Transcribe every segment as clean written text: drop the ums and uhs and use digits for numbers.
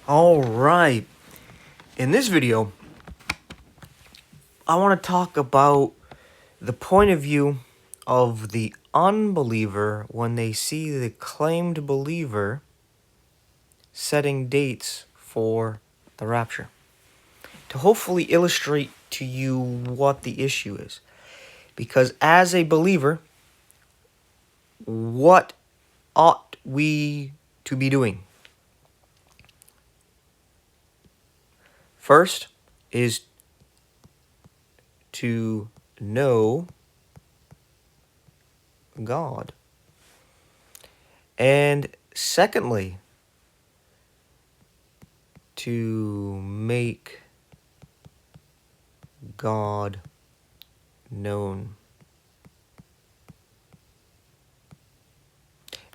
All right. In this video, I want to talk about the point of view of the unbeliever when they see the claimed believer setting dates for the rapture, to hopefully illustrate to you what the issue is. Because as a believer, what ought we to be doing? First is to know God. And secondly, to make God known.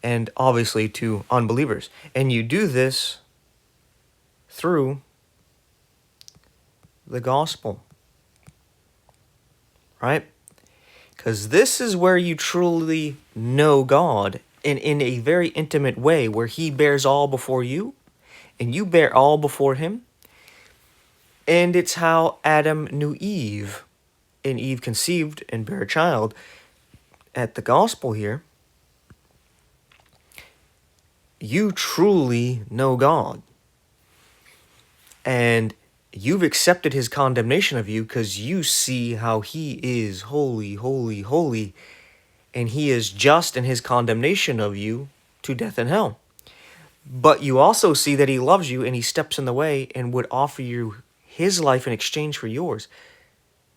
And obviously to unbelievers. And you do this through the gospel. Right? Because this is where you truly know God in a very intimate way, where he bears all before you and you bear all before him. And it's how Adam knew Eve, and Eve conceived and bare a child. At the gospel here, you truly know God. And you've accepted his condemnation of you because you see how he is holy, holy, holy. And he is just in his condemnation of you to death and hell. But you also see that he loves you and he steps in the way and would offer you his life in exchange for yours.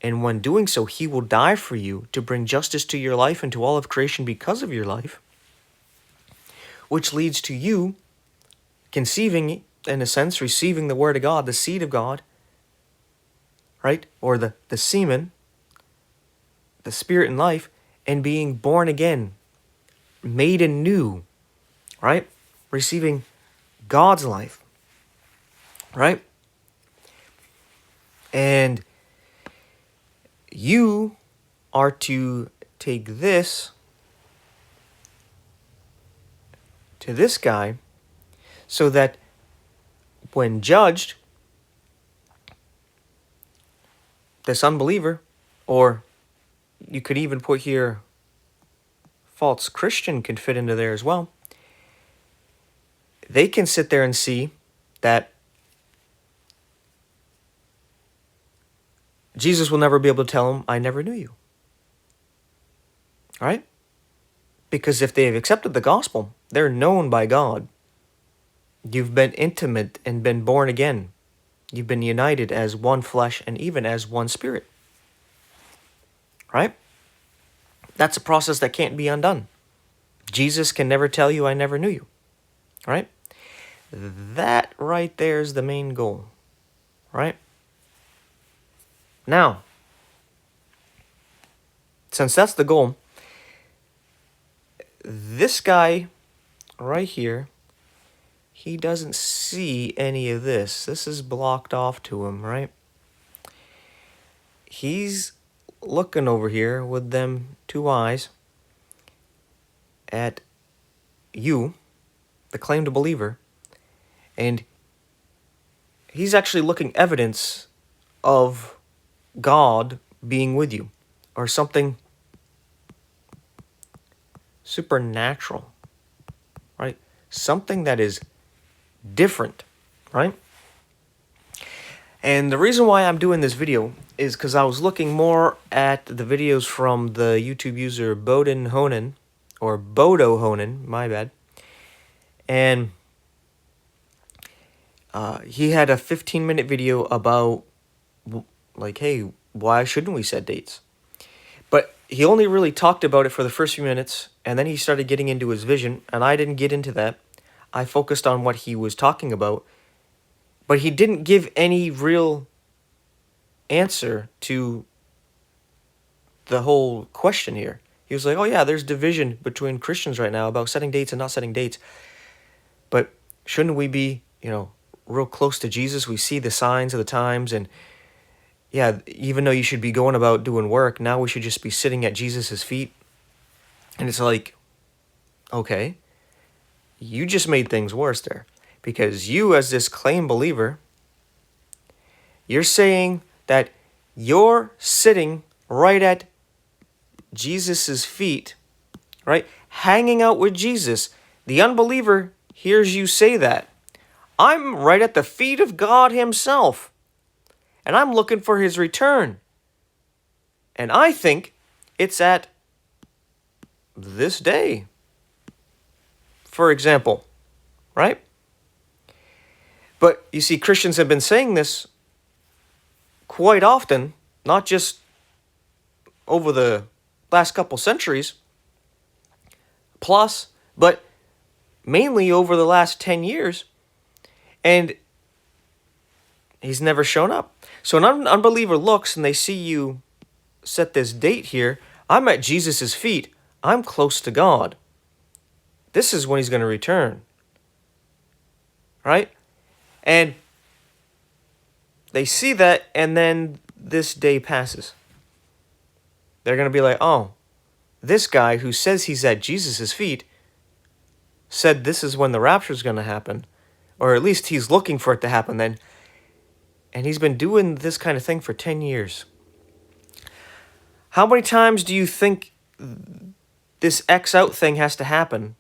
And when doing so, he will die for you to bring justice to your life and to all of creation because of your life, which leads to you conceiving, in a sense, receiving the word of God, the seed of God, right? Or the semen, the spirit and life, and being born again, made anew, right? Receiving God's life, right? And you are to take this to this guy so that when judged, this unbeliever, or you could even put here false Christian could fit into there as well, they can sit there and see that Jesus will never be able to tell them, I never knew you. All right? Because if they have accepted the gospel, they're known by God. You've been intimate and been born again. You've been united as one flesh and even as one spirit. Right? That's a process that can't be undone. Jesus can never tell you, I never knew you. Right? That right there is the main goal. Right? Now, since that's the goal, this guy right here, he doesn't see any of this. This is blocked off to him, right? He's looking over here with them two eyes at you, the claimed believer, and he's actually looking evidence of God being with you, or something supernatural, right? Something that is different, right? And the reason why I'm doing this video is because I was looking more at the videos from the YouTube user Bodo Honan, my bad. And he had a 15-minute video about, like, hey, why shouldn't we set dates? But he only really talked about it for the first few minutes, and then he started getting into his vision, and I didn't get into that. I focused on what he was talking about, but he didn't give any real answer to the whole question here. He was like, oh yeah, there's division between Christians right now about setting dates and not setting dates. But shouldn't we be, real close to Jesus? We see the signs of the times, and yeah, even though you should be going about doing work, now we should just be sitting at Jesus' feet. And it's like, okay, you just made things worse there. Because you, as this claim believer, you're saying that you're sitting right at Jesus' feet, right? Hanging out with Jesus. The unbeliever hears you say that. I'm right at the feet of God himself, and I'm looking for his return. And I think it's at this day, for example, right? But you see, Christians have been saying this quite often, not just over the last couple centuries plus, but mainly over the last 10 years. And he's never shown up. So an unbeliever looks and they see you set this date here. I'm at Jesus' feet. I'm close to God. This is when he's going to return. Right? And they see that, and then this day passes. They're going to be like, oh, this guy who says he's at Jesus' feet said this is when the rapture is going to happen. Or at least he's looking for it to happen then. And he's been doing this kind of thing for 10 years. How many times do you think this X out thing has to happen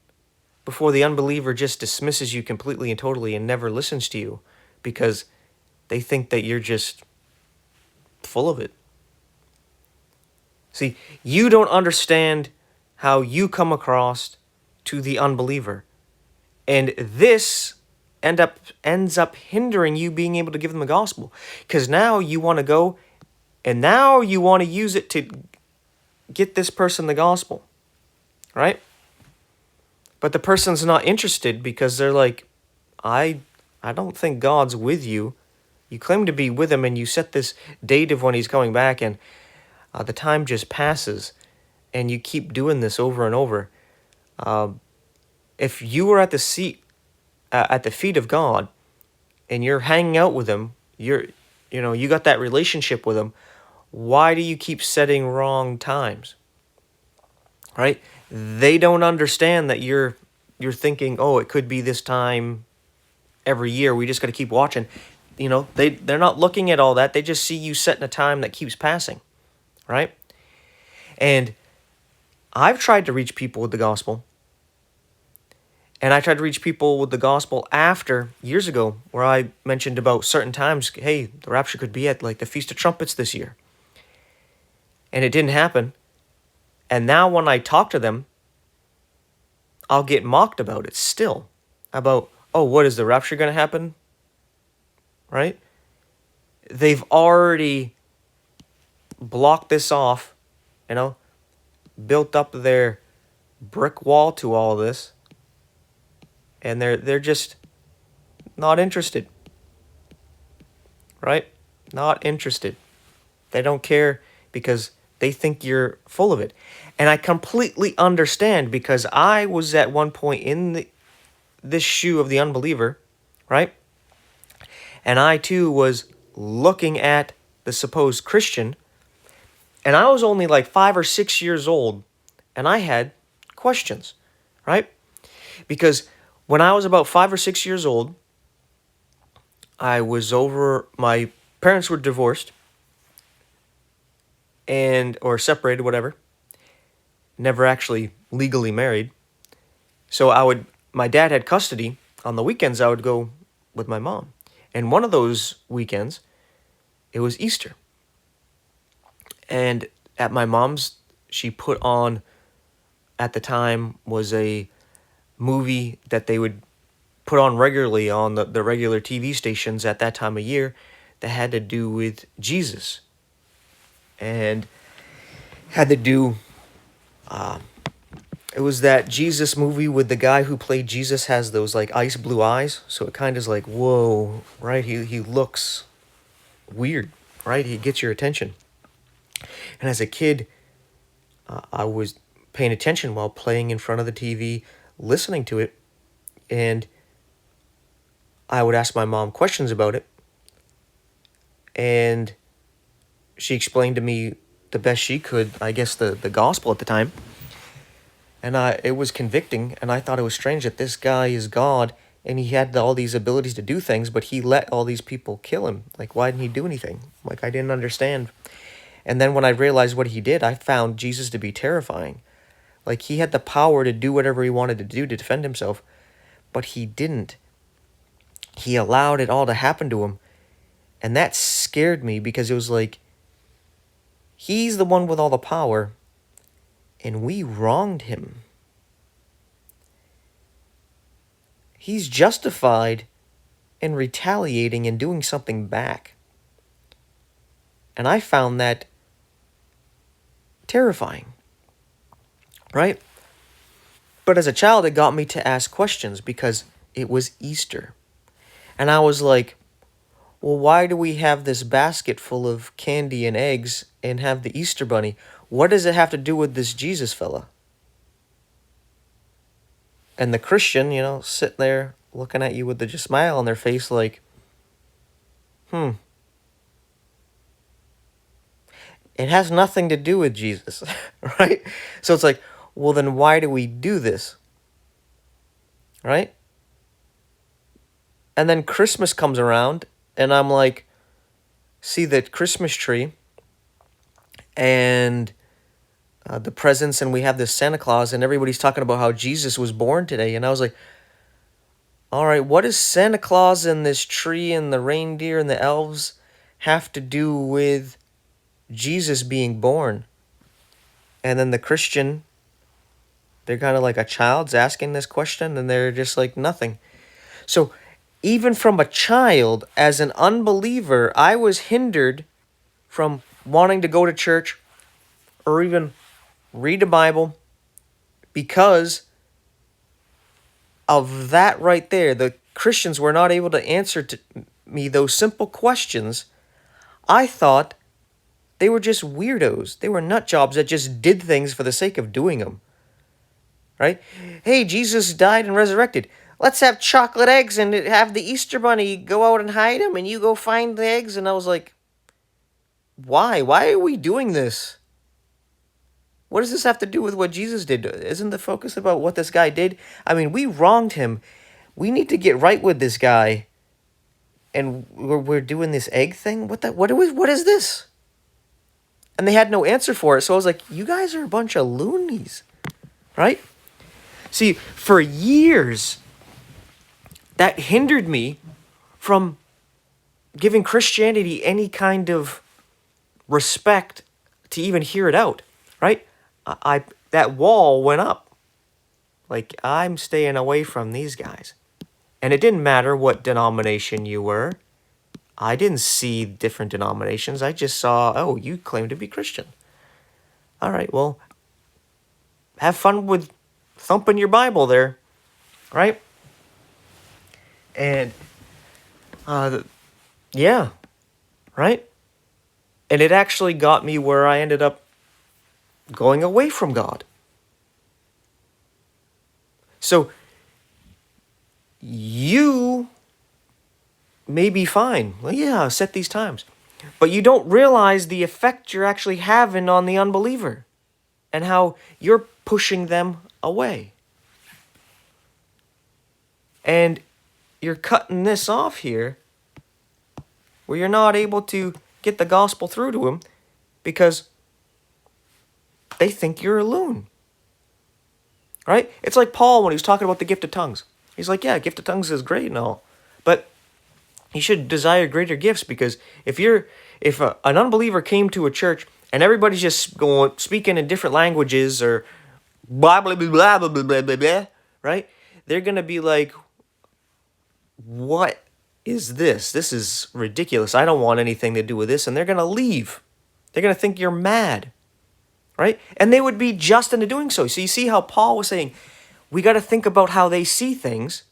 before the unbeliever just dismisses you completely and totally and never listens to you because they think that you're just full of it? See, you don't understand how you come across to the unbeliever. And this ends up hindering you being able to give them the gospel. Because now you want to go and now you want to use it to get this person the gospel. Right? But the person's not interested because they're like, I don't think God's with you. You claim to be with him and you set this date of when he's coming back, and the time just passes and you keep doing this over and over. If you were at the feet of God and you're hanging out with him, you got that relationship with him, why do you keep setting wrong times? Right? They don't understand that you're thinking, oh, it could be this time every year. We just got to keep watching. They're not looking at all that. They just see you setting a time that keeps passing, right? And I've tried to reach people with the gospel. And I tried to reach people with the gospel years ago, where I mentioned about certain times, hey, the rapture could be at like the Feast of Trumpets this year. And it didn't happen. And now when I talk to them, I'll get mocked about it still. About, oh, what is the rapture going to happen? Right? They've already blocked this off, built up their brick wall to all of this. And they're just not interested. Right? Not interested. They don't care because they think you're full of it. And I completely understand, because I was at one point in this shoe of the unbeliever, right? And I too was looking at the supposed Christian, and I was only like 5 or 6 years old, and I had questions, right? Because when I was about 5 or 6 years old, my parents were divorced, or separated, whatever. Never actually legally married. So my dad had custody. On the weekends, I would go with my mom. And one of those weekends, it was Easter. And at my mom's, she put on, at the time, was a movie that they would put on regularly on the regular TV stations at that time of year that had to do with Jesus. And had to do, it was that Jesus movie with the guy who played Jesus has those like ice blue eyes. So it kind of is like, whoa, right? He looks weird, right? He gets your attention. And as a kid, I was paying attention while playing in front of the TV, listening to it. And I would ask my mom questions about it. And she explained to me the best she could, I guess, the gospel at the time. And it was convicting, and I thought it was strange that this guy is God, and he had all these abilities to do things, but he let all these people kill him. Like, why didn't he do anything? Like, I didn't understand. And then when I realized what he did, I found Jesus to be terrifying. Like, he had the power to do whatever he wanted to do to defend himself, but he didn't. He allowed it all to happen to him. And that scared me because it was like, he's the one with all the power, and we wronged him. He's justified in retaliating and doing something back. And I found that terrifying, right? But as a child, it got me to ask questions because it was Easter. And I was like, well, why do we have this basket full of candy and eggs and have the Easter bunny? What does it have to do with this Jesus fella? And the Christian, sitting there looking at you with a smile on their face like, It has nothing to do with Jesus, right? So it's like, well, then why do we do this? Right? And then Christmas comes around, and I'm like, see the Christmas tree and the presents, and we have this Santa Claus, and everybody's talking about how Jesus was born today. And I was like, all right, what does Santa Claus and this tree and the reindeer and the elves have to do with Jesus being born? And then the Christian, they're kind of like a child's asking this question, and they're just like, nothing. So even from a child, as an unbeliever, I was hindered from wanting to go to church or even read the Bible because of that right there. The Christians were not able to answer to me those simple questions. I thought they were just weirdos. They were nut jobs that just did things for the sake of doing them. Right? Hey, Jesus died and resurrected. Let's have chocolate eggs and have the Easter bunny go out and hide them, and you go find the eggs. And I was like, why? Why are we doing this? What does this have to do with what Jesus did? Isn't the focus about what this guy did? I mean, we wronged him. We need to get right with this guy. And we're doing this egg thing? What is this? And they had no answer for it. So I was like, you guys are a bunch of loonies. Right? See, for years, that hindered me from giving Christianity any kind of respect to even hear it out, right? That wall went up. Like, I'm staying away from these guys. And it didn't matter what denomination you were. I didn't see different denominations. I just saw, oh, you claim to be Christian. All right, well, have fun with thumping your Bible there, right? And, yeah, right? And it actually got me where I ended up going away from God. So, you may be fine. Well, yeah, set these times. But you don't realize the effect you're actually having on the unbeliever and how you're pushing them away. And you're cutting this off here where you're not able to get the gospel through to them because they think you're a loon. Right? It's like Paul when he was talking about the gift of tongues. He's like, yeah, gift of tongues is great and all, but you should desire greater gifts, because if an unbeliever came to a church and everybody's just going speaking in different languages or blah blah blah blah blah blah blah blah, right? They're gonna be like, what is this? This is ridiculous. I don't want anything to do with this, and they're gonna leave. They're gonna think you're mad, right? And they would be just into doing so. So you see how Paul was saying, we got to think about how they see things,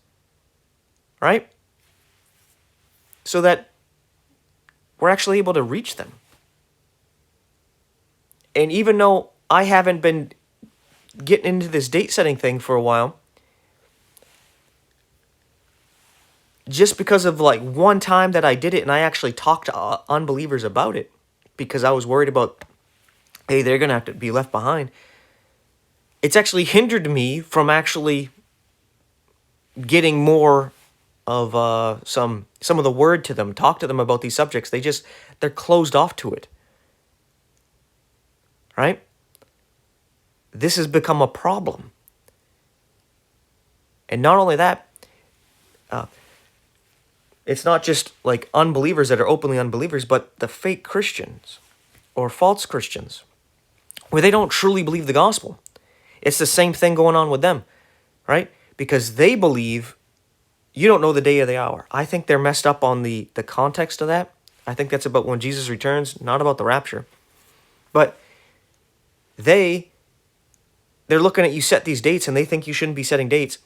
right? So that we're actually able to reach them. And even though I haven't been getting into this date setting thing for a while, just because of like one time that I did it and I actually talked to unbelievers about it because I was worried about, hey, they're going to have to be left behind. It's actually hindered me from actually getting more of some of the word to them, talk to them about these subjects. They're closed off to it. Right? This has become a problem. And not only that, it's not just like unbelievers that are openly unbelievers, but the fake Christians or false Christians, where they don't truly believe the gospel. It's the same thing going on with them, right? Because they believe you don't know the day or the hour. I think they're messed up on the context of that. I think that's about when Jesus returns, not about the rapture. But they're looking at you set these dates, and they think you shouldn't be setting dates,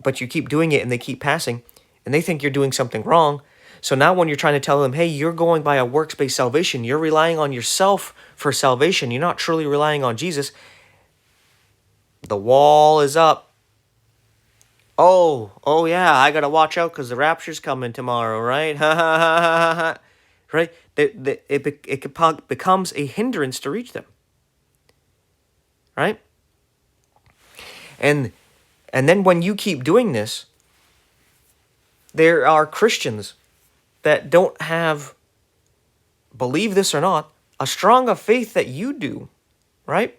but you keep doing it and they keep passing, and they think you're doing something wrong. So now when you're trying to tell them, hey, you're going by a works-based salvation, you're relying on yourself for salvation, you're not truly relying on Jesus, the wall is up. Oh yeah, I got to watch out because the rapture's coming tomorrow, right? Right? It becomes a hindrance to reach them. Right? And then when you keep doing this, there are Christians that don't have, believe this or not, a stronger faith that you do, right?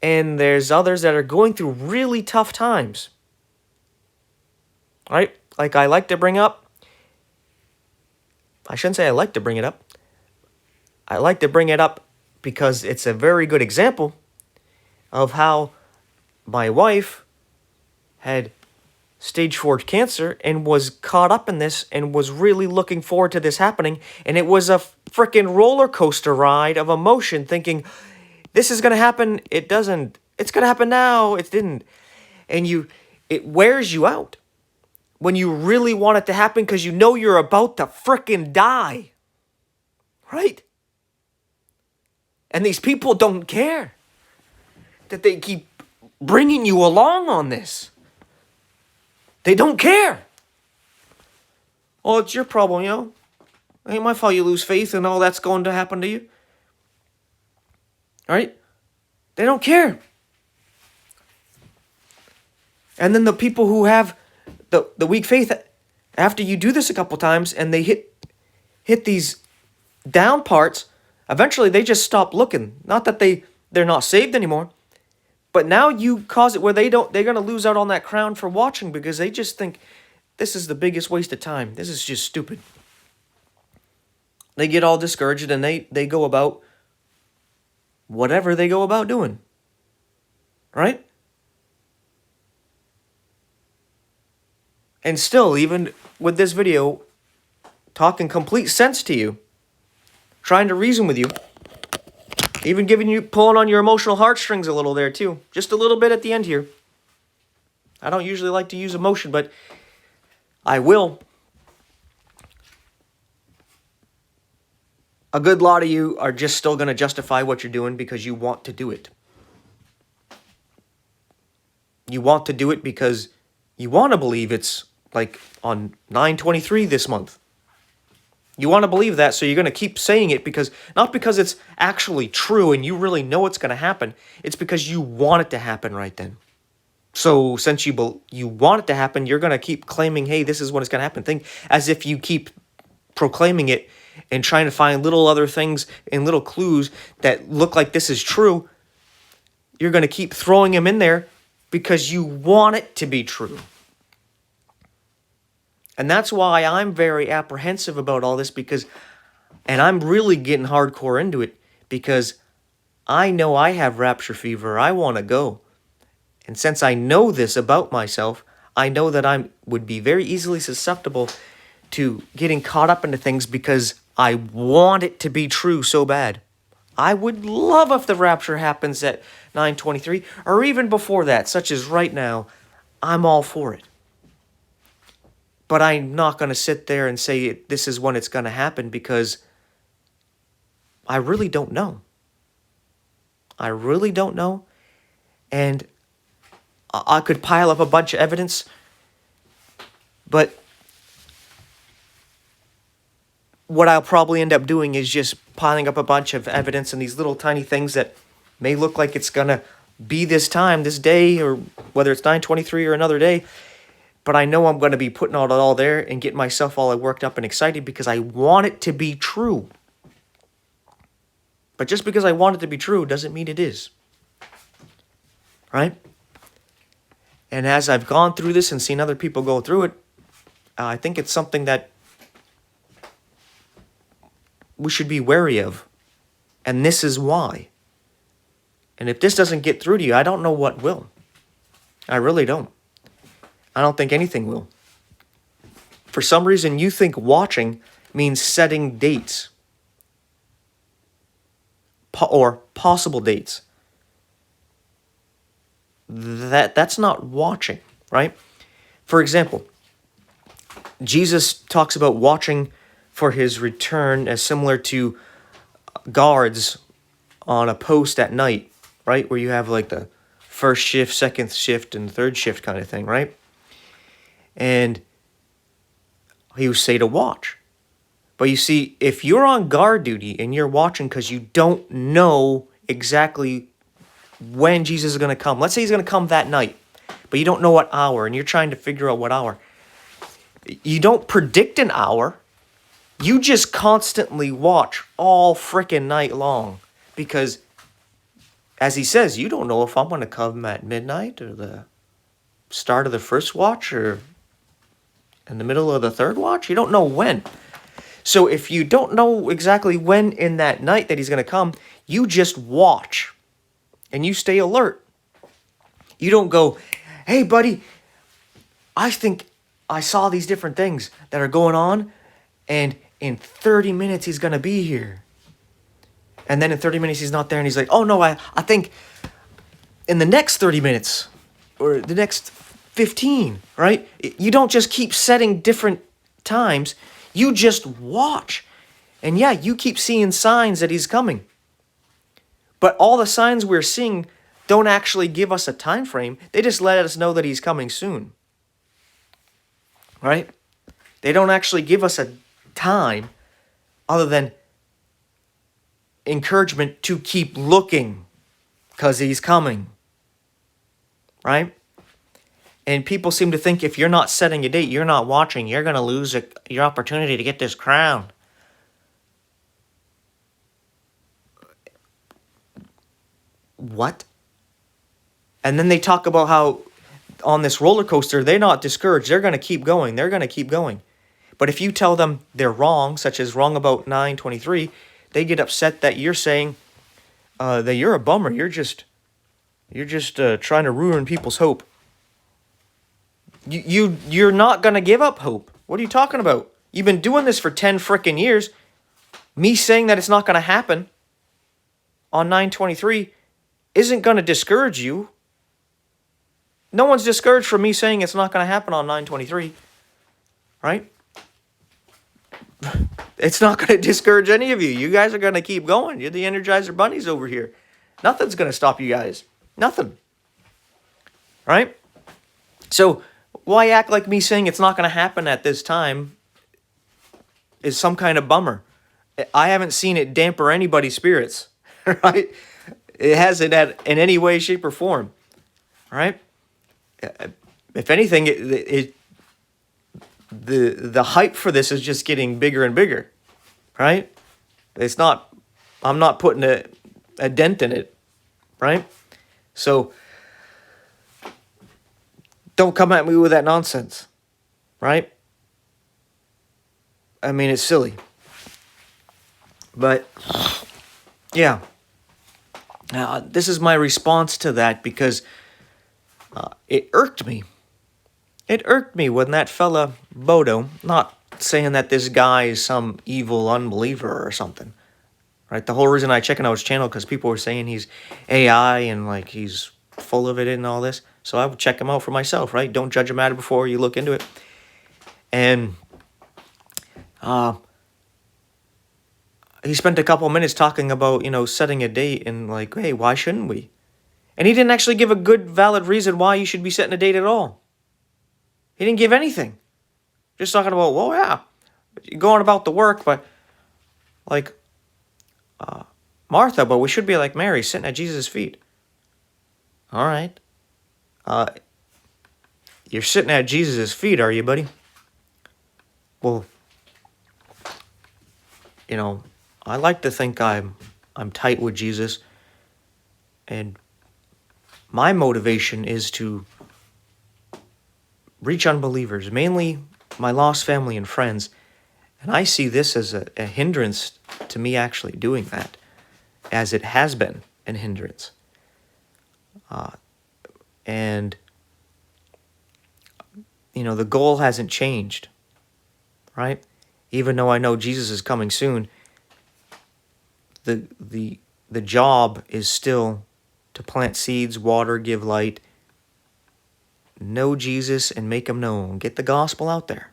And there's others that are going through really tough times, right? Like I like to bring up, I shouldn't say I like to bring it up. I like to bring it up because it's a very good example of how my wife had stage 4 cancer and was caught up in this and was really looking forward to this happening. And it was a freaking roller coaster ride of emotion, thinking, this is going to happen. It doesn't. It's going to happen now. It didn't. And it wears you out when you really want it to happen because you know you're about to freaking die. Right? And these people don't care that they keep bringing you along on this. They don't care. Oh, it's your problem, yo. It ain't my fault you lose faith and all that's going to happen to you. All right? They don't care. And then the people who have the weak faith, after you do this a couple times and they hit these down parts, eventually they just stop looking. Not that they're not saved anymore. But now you cause it where they're going to lose out on that crown for watching because they just think this is the biggest waste of time. This is just stupid. They get all discouraged and they go about whatever they go about doing. Right? And still, even with this video, talking complete sense to you, trying to reason with you, even pulling on your emotional heartstrings a little there too. Just a little bit at the end here. I don't usually like to use emotion, but I will. A good lot of you are just still going to justify what you're doing because you want to do it. You want to do it because you want to believe it's like on 9/23 this month. You want to believe that, so you're going to keep saying it not because it's actually true and you really know it's going to happen. It's because you want it to happen right then. So since you want it to happen, you're going to keep claiming, hey, this is when it's going to happen. Think as if you keep proclaiming it and trying to find little other things and little clues that look like this is true. You're going to keep throwing them in there because you want it to be true. And that's why I'm very apprehensive about all this and I'm really getting hardcore into it because I know I have rapture fever. I want to go. And since I know this about myself, I know that I would be very easily susceptible to getting caught up into things because I want it to be true so bad. I would love if the rapture happens at 9/23 or even before that, such as right now. I'm all for it. But I'm not going to sit there and say this is when it's going to happen because I really don't know. I really don't know. And I could pile up a bunch of evidence. But what I'll probably end up doing is just piling up a bunch of evidence and these little tiny things that may look like it's going to be this time, this day, or whether it's 9/23 or another day. but I know I'm going to be putting it all there and getting myself all worked up and excited because I want it to be true. But just because I want it to be true doesn't mean it is. Right? And as I've gone through this and seen other people go through it, I think it's something that we should be wary of. And this is why. And if this doesn't get through to you, I don't know what will. I really don't. I don't think anything will. For some reason, you think watching means setting dates. Or possible dates. That's not watching, right? For example, Jesus talks about watching for his return as similar to guards on a post at night, right? Where you have like the first shift, second shift, and third shift kind of thing, right? And he would say to watch. But you see, if you're on guard duty and you're watching because you don't know exactly when Jesus is going to come. Let's say he's going to come that night, but you don't know what hour, and you're trying to figure out what hour. You don't predict an hour. You just constantly watch all frickin' night long because, as he says, you don't know if I'm going to come at midnight or the start of the first watch or in the middle of the third watch. You don't know when. So if you don't know exactly when in that night that he's going to come, you just watch. And you stay alert. You don't go, hey, buddy, I think I saw these different things that are going on, and in 30 minutes he's going to be here. And then in 30 minutes he's not there, and he's like, oh, no, I think in the next 30 minutes or the next 15, right? You don't just keep setting different times. You just watch. And yeah, you keep seeing signs that he's coming. But all the signs we're seeing don't actually give us a time frame. They just let us know that he's coming soon. Right? They don't actually give us a time other than encouragement to keep looking because he's coming. Right? And people seem to think if you're not setting a date, you're not watching, you're going to lose your opportunity to get this crown. What? And then they talk about how on this roller coaster, they're not discouraged. They're going to keep going. They're going to keep going. But if you tell them they're wrong, such as wrong about 9:23, they get upset that you're saying that you're a bummer. You're just trying to ruin people's hope. You're not going to give up hope. What are you talking about? You've been doing this for 10 frickin' years. Me saying that it's not going to happen on 9:23 isn't going to discourage you. No one's discouraged from me saying it's not going to happen on 9:23, right? It's not going to discourage any of you. You guys are going to keep going. You're the Energizer Bunnies over here. Nothing's going to stop you guys. Nothing. Right? So why act like me saying it's not going to happen at this time is some kind of bummer? I haven't seen it damper anybody's spirits, right? It hasn't in any way, shape, or form, right? If anything, the hype for this is just getting bigger and bigger, right? It's not, I'm not putting a dent in it, right? So don't come at me with that nonsense, right? I mean, it's silly. But, yeah. Now, this is my response to that because it irked me. It irked me when that fella, Bodo, not saying that this guy is some evil unbeliever or something, right? The whole reason I checked out his channel because people were saying he's AI and like he's full of it and all this. So I would check him out for myself, right? Don't judge a matter before you look into it. And he spent a couple minutes talking about, setting a date and like, hey, why shouldn't we? And he didn't actually give a good, valid reason why you should be setting a date at all. He didn't give anything. Just talking about, well, yeah, you're going about the work, but like Martha, but we should be like Mary, sitting at Jesus' feet. All right. You're sitting at Jesus' feet, are you, buddy? Well, you know, I like to think I'm tight with Jesus, and my motivation is to reach unbelievers, mainly my lost family and friends, and I see this as a hindrance to me actually doing that, as it has been a hindrance. And, you know, the goal hasn't changed, right? Even though I know Jesus is coming soon, the job is still to plant seeds, water, give light, know Jesus and make him known. Get the gospel out there.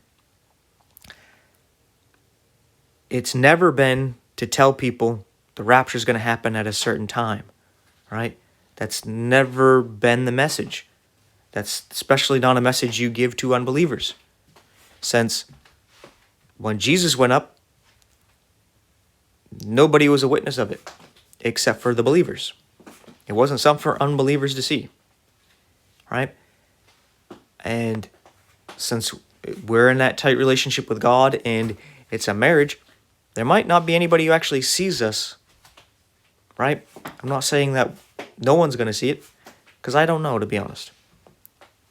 It's never been to tell people the rapture is going to happen at a certain time, right? That's never been the message. That's especially not a message you give to unbelievers. Since when Jesus went up, nobody was a witness of it except for the believers. It wasn't something for unbelievers to see, right? And since we're in that tight relationship with God and it's a marriage, there might not be anybody who actually sees us, right? I'm not saying that no one's going to see it, because I don't know, to be honest.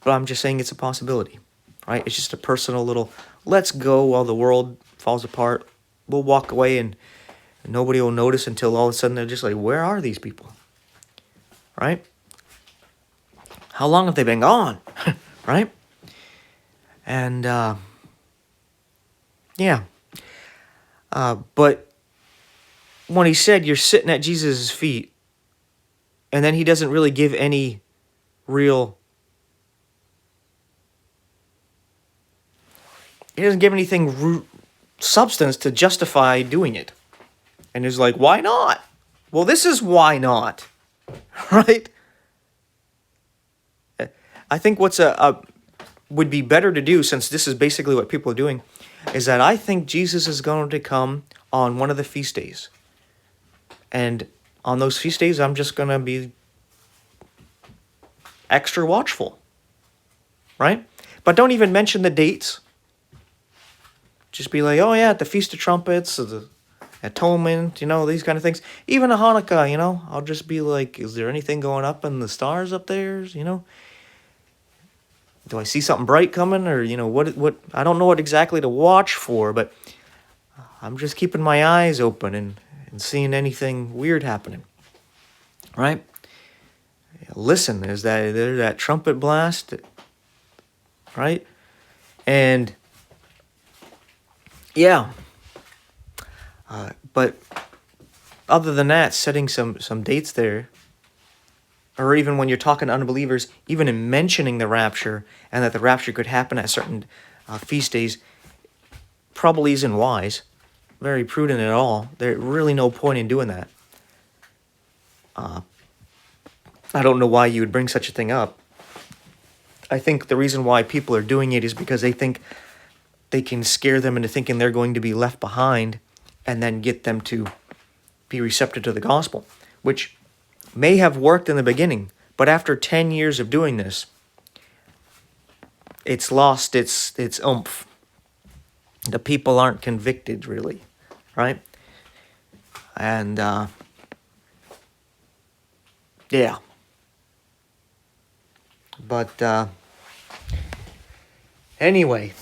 But I'm just saying it's a possibility, right? It's just a personal little, let's go while the world falls apart. We'll walk away and nobody will notice until all of a sudden they're just like, where are these people, right? How long have they been gone, right? And, yeah. But when he said you're sitting at Jesus' feet, and then he doesn't really give any real, he doesn't give anything substance to justify doing it. And he's like, why not? Well, this is why not, right? I think what's would be better to do, since this is basically what people are doing, is that I think Jesus is going to come on one of the feast days. And on those feast days, I'm just going to be extra watchful, right? But don't even mention the dates. Just be like, oh yeah, at the Feast of Trumpets, the Atonement, you know, these kind of things. Even a Hanukkah, you know, I'll just be like, is there anything going up in the stars up there, you know? Do I see something bright coming, or, you know, what? I don't know what exactly to watch for, but I'm just keeping my eyes open and seeing anything weird happening, right? Listen, there's that trumpet blast, right? And yeah, but other than that, setting some dates there, or even when you're talking to unbelievers, even in mentioning the rapture and that the rapture could happen at certain feast days, probably isn't wise, very prudent at all. There's really no point in doing that. I don't know why you would bring such a thing up. I think the reason why people are doing it is because they think they can scare them into thinking they're going to be left behind and then get them to be receptive to the gospel, which may have worked in the beginning, but after 10 years of doing this, it's lost its oomph. The people aren't convicted, really, right? And, yeah. But, anyway,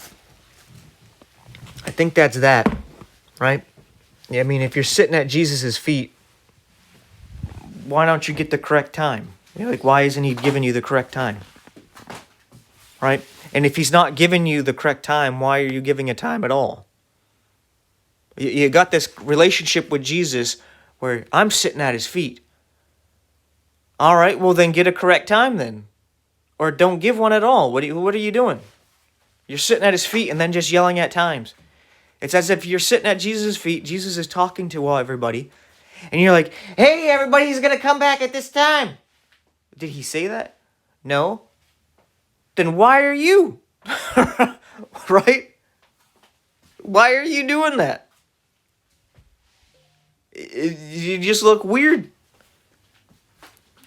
I think that's that, right? I mean, if you're sitting at Jesus' feet, why don't you get the correct time? You know, like, why isn't he giving you the correct time? Right? And if he's not giving you the correct time, why are you giving a time at all? You got this relationship with Jesus where I'm sitting at his feet. All right, well then get a correct time then. Or don't give one at all. What are you doing? You're sitting at his feet and then just yelling at times. It's as if you're sitting at Jesus' feet, Jesus is talking to everybody, and you're like, hey, everybody's going to come back at this time. Did he say that? No. Then why are you? Right? Why are you doing that? You just look weird.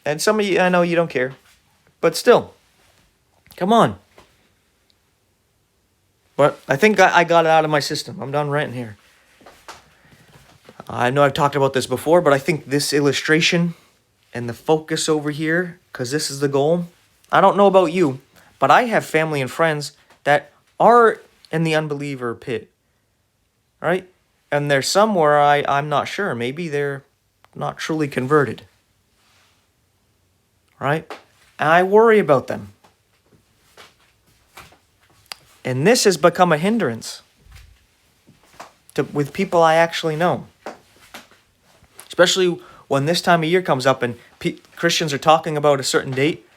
And some of you, I know you don't care, but still, come on. But I think I got it out of my system. I'm done ranting here. I know I've talked about this before, but I think this illustration and the focus over here, because this is the goal. I don't know about you, but I have family and friends that are in the unbeliever pit, right? And there's some where I'm not sure. Maybe they're not truly converted, right? And I worry about them. And this has become a hindrance with people I actually know. Especially when this time of year comes up and Christians are talking about a certain date,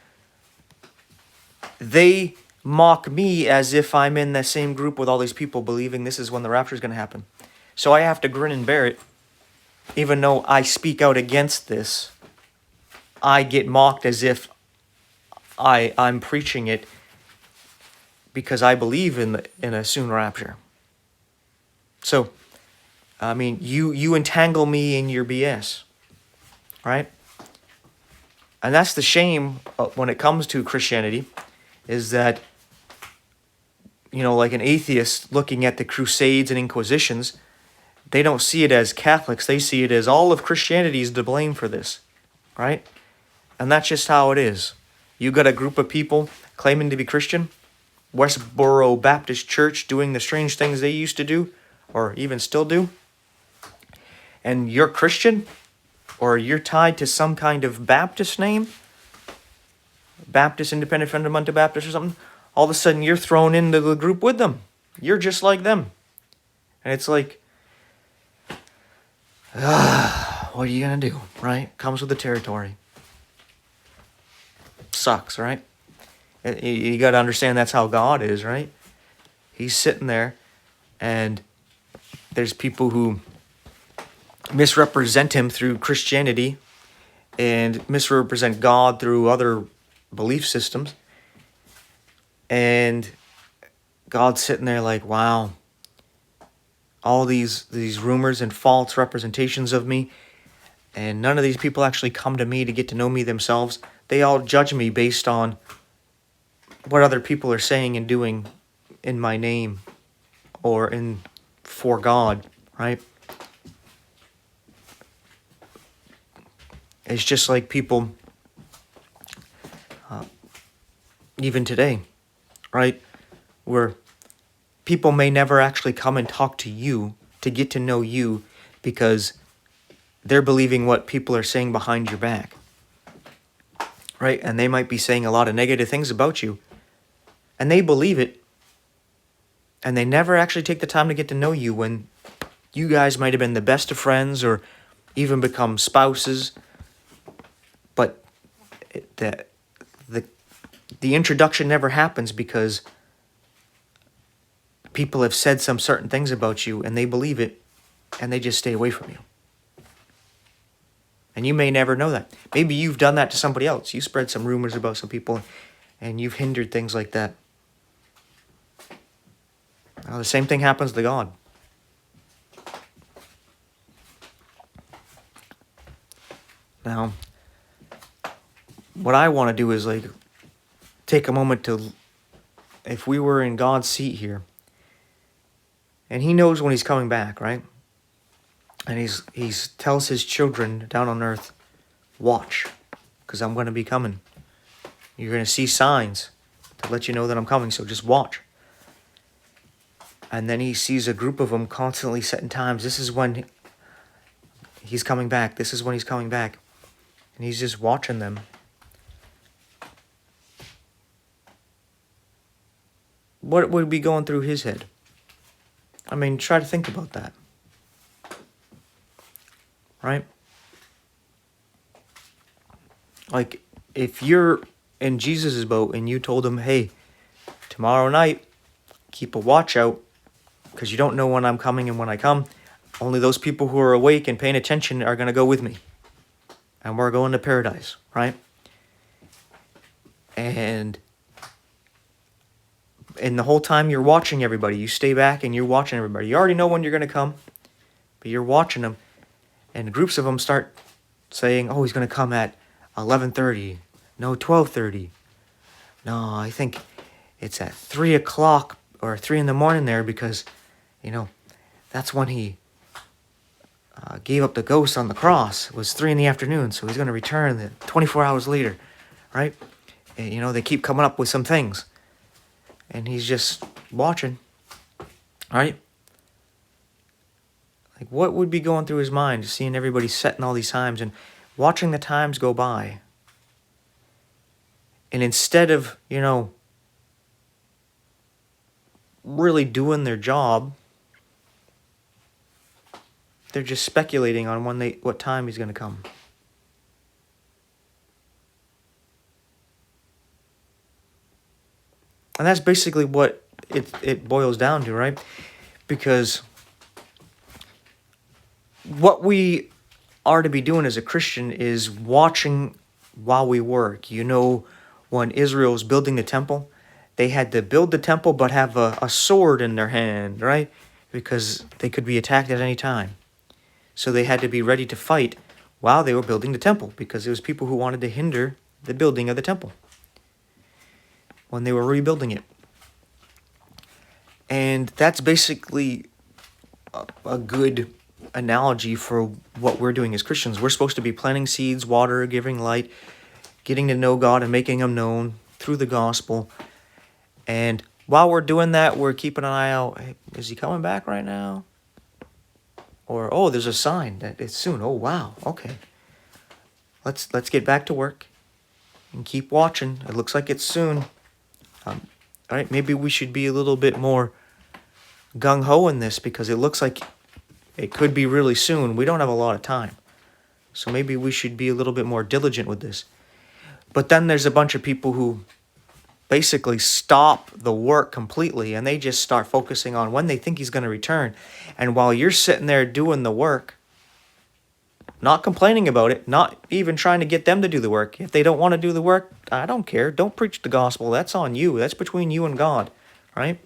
they mock me as if I'm in the same group with all these people believing this is when the rapture is going to happen. So I have to grin and bear it. Even though I speak out against this, I get mocked as if I'm preaching it because I believe in a soon rapture. So, I mean, you entangle me in your BS, right? And that's the shame when it comes to Christianity, is that, you know, like an atheist looking at the Crusades and Inquisitions, they don't see it as Catholics. They see it as all of Christianity is to blame for this, right? And that's just how it is. You got a group of people claiming to be Christian, Westboro Baptist Church doing the strange things they used to do, or even still do, and you're Christian, or you're tied to some kind of Baptist name, Baptist, Independent, Fundamental Baptist or something, all of a sudden you're thrown into the group with them. You're just like them. And it's like, what are you going to do, right? Comes with the territory. Sucks, right? You got to understand that's how God is, right? He's sitting there, and there's people who misrepresent him through Christianity and misrepresent God through other belief systems. And God's sitting there like, wow, all these rumors and false representations of me, and none of these people actually come to me to get to know me themselves. They all judge me based on what other people are saying and doing in my name or for God, right? It's just like people, even today, right? Where people may never actually come and talk to you to get to know you because they're believing what people are saying behind your back, right? And they might be saying a lot of negative things about you, and they believe it, and they never actually take the time to get to know you when you guys might have been the best of friends or even become spouses. But the introduction never happens because people have said some certain things about you and they believe it and they just stay away from you. And you may never know that. Maybe you've done that to somebody else. You spread some rumors about some people and you've hindered things like that. Now, the same thing happens to God. Now, what I want to do is like take a moment to, if we were in God's seat here, and he knows when he's coming back, right? And he's tells his children down on earth, watch, because I'm going to be coming. You're going to see signs to let you know that I'm coming, so just watch. And then he sees a group of them constantly setting times. This is when he's coming back. This is when he's coming back. And he's just watching them. What would be going through his head? I mean, try to think about that. Right? Like, if you're in Jesus' boat and you told him, hey, tomorrow night, keep a watch out, because you don't know when I'm coming and when I come. Only those people who are awake and paying attention are going to go with me. And we're going to paradise, right? And the whole time you're watching everybody, you stay back and you're watching everybody. You already know when you're going to come, but you're watching them. And groups of them start saying, oh, he's going to come at 11:30. No, 12:30. No, I think it's at 3 o'clock or 3 in the morning there, because, that's when he gave up the ghost on the cross. It was 3 in the afternoon, so he's going to return 24 hours later, right? And, they keep coming up with some things. And he's just watching, right? Like, what would be going through his mind, seeing everybody setting all these times and watching the times go by? And instead of, really doing their job, they're just speculating on what time he's going to come. And that's basically what it boils down to, right? Because what we are to be doing as a Christian is watching while we work. When Israel was building the temple, they had to build the temple but have a sword in their hand, right? Because they could be attacked at any time. So they had to be ready to fight while they were building the temple, because there was people who wanted to hinder the building of the temple when they were rebuilding it. And that's basically a good analogy for what we're doing as Christians. We're supposed to be planting seeds, water, giving light, getting to know God and making him known through the gospel. And while we're doing that, we're keeping an eye out. Hey, is he coming back right now? Or, oh, there's a sign that it's soon. Oh, wow. Okay. Let's get back to work and keep watching. It looks like it's soon. All right, maybe we should be a little bit more gung-ho in this, because it looks like it could be really soon. We don't have a lot of time. So maybe we should be a little bit more diligent with this. But then there's a bunch of people who basically stop the work completely, and they just start focusing on when they think he's going to return. And while you're sitting there doing the work, not complaining about it, not even trying to get them to do the work. If they don't want to do the work, I don't care. Don't preach the gospel. That's on you. That's between you and God, right?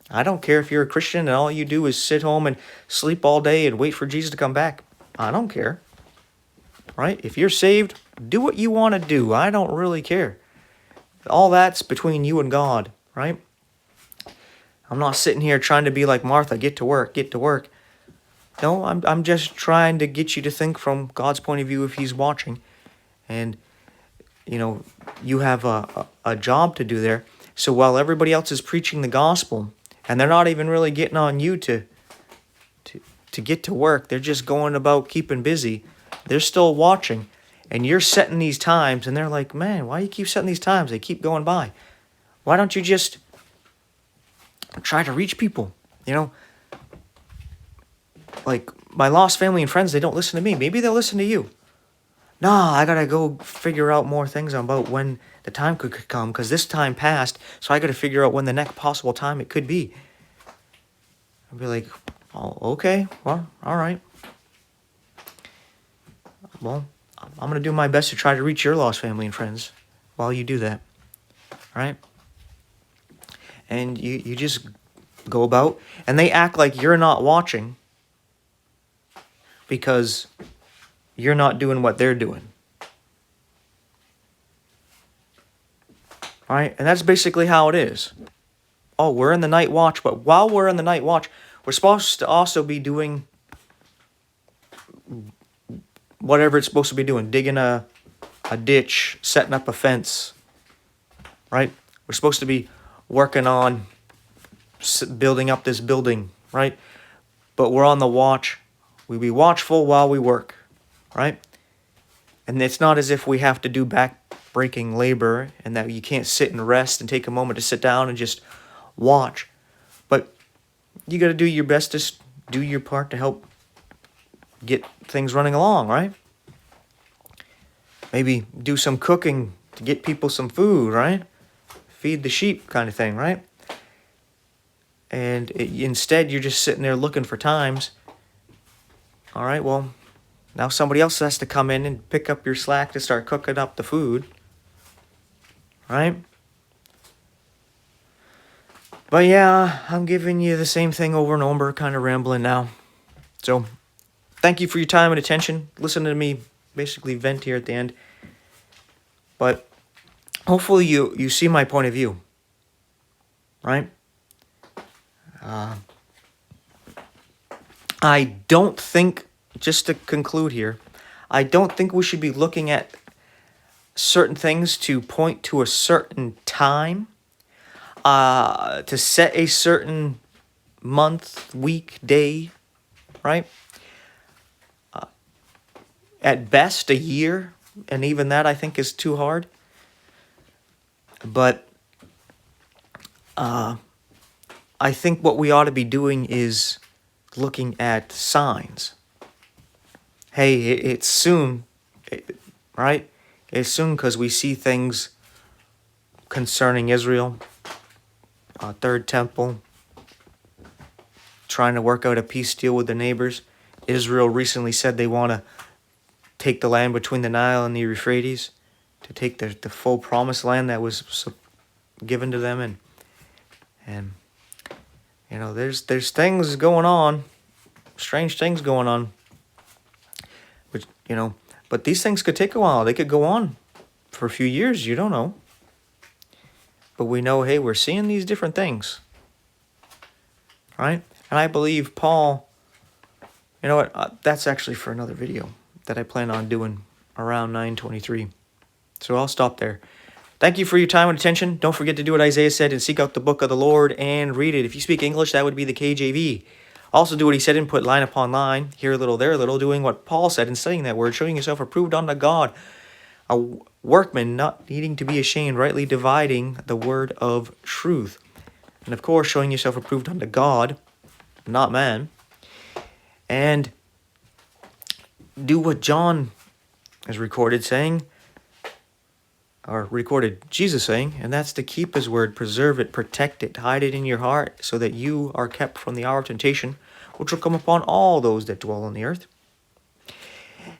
I don't care if you're a Christian and all you do is sit home and sleep all day and wait for Jesus to come back. I don't care, right? If you're saved, do what you want to do. I don't really care. All that's between you and God, right? I'm not sitting here trying to be like Martha, get to work, get to work. No, I'm just trying to get you to think from God's point of view if he's watching. And, you have a job to do there. So while everybody else is preaching the gospel, and they're not even really getting on you to get to work, they're just going about keeping busy, they're still watching. And you're setting these times, and they're like, man, why do you keep setting these times? They keep going by. Why don't you just try to reach people? Like my lost family and friends, they don't listen to me. Maybe they'll listen to you. Nah, I got to go figure out more things about when the time could come, because this time passed, so I got to figure out when the next possible time it could be. I'd be like, oh, okay, well, all right. Well, I'm going to do my best to try to reach your lost family and friends while you do that, right? And you just go about, and they act like you're not watching because you're not doing what they're doing. All right? And that's basically how it is. Oh, we're in the night watch, but while we're in the night watch, we're supposed to also be doing whatever it's supposed to be doing, digging a ditch, setting up a fence, right? We're supposed to be working on building up this building, right? But we're on the watch. We be watchful while we work, right? And it's not as if we have to do back-breaking labor and that you can't sit and rest and take a moment to sit down and just watch. But you got to do your best to do your part to help get things running along, right? Maybe do some cooking to get people some food, right? Feed the sheep kind of thing, right? And instead, you're just sitting there looking for times. All right, well, now somebody else has to come in and pick up your slack to start cooking up the food, right? But yeah, I'm giving you the same thing over and over, kind of rambling now. So, thank you for your time and attention. Listen to me basically vent here at the end. But hopefully you see my point of view, right? I don't think, just to conclude here, I don't think we should be looking at certain things to point to a certain time, to set a certain month, week, day, right? At best, a year, and even that I think is too hard. But I think what we ought to be doing is looking at signs. Hey, it's soon, right? It's soon because we see things concerning Israel, Third Temple, trying to work out a peace deal with the neighbors. Israel recently said they want to take the land between the Nile and the Euphrates, to take the full promised land that was given to them, and you know, there's things going on, strange things going on, which, you know, but these things could take a while. They could go on for a few years. You don't know, but we know, hey, we're seeing these different things, right? And I believe Paul, you know what, that's actually for another video that I plan on doing around 9:23. So I'll stop there. Thank you for your time and attention. Don't forget to do what Isaiah said and seek out the book of the Lord and read it. If you speak English, that would be the KJV. Also do what he said and put line upon line, here a little, there a little, doing what Paul said and studying that word, showing yourself approved unto God, a workman not needing to be ashamed, rightly dividing the word of truth. And of course, showing yourself approved unto God, not man. And do what John is recorded saying, or recorded Jesus saying, and that's to keep his word, preserve it, protect it, hide it in your heart, so that you are kept from the hour of temptation, which will come upon all those that dwell on the earth.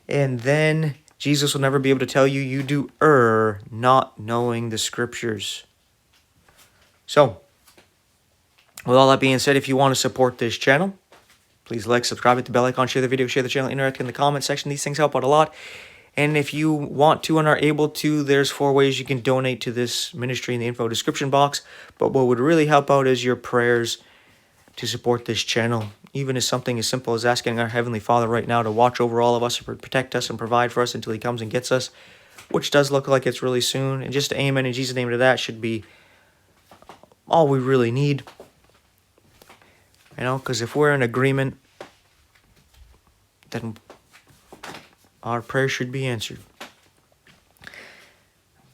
And then Jesus will never be able to tell you, you do err, not knowing the scriptures. So, with all that being said, if you want to support this channel, please like, subscribe, hit the bell icon, share the video, share the channel, interact in the comment section. These things help out a lot. And if you want to and are able to, there's 4 ways you can donate to this ministry in the info description box. But what would really help out is your prayers to support this channel. Even as something as simple as asking our Heavenly Father right now to watch over all of us, to protect us and provide for us until he comes and gets us, which does look like it's really soon. And just amen in Jesus' name to that should be all we really need. You know, because if we're in agreement, then our prayer should be answered.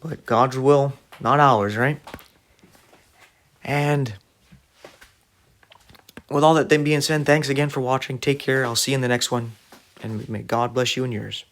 But God's will, not ours, right? And with all that then being said, thanks again for watching. Take care. I'll see you in the next one. And may God bless you and yours.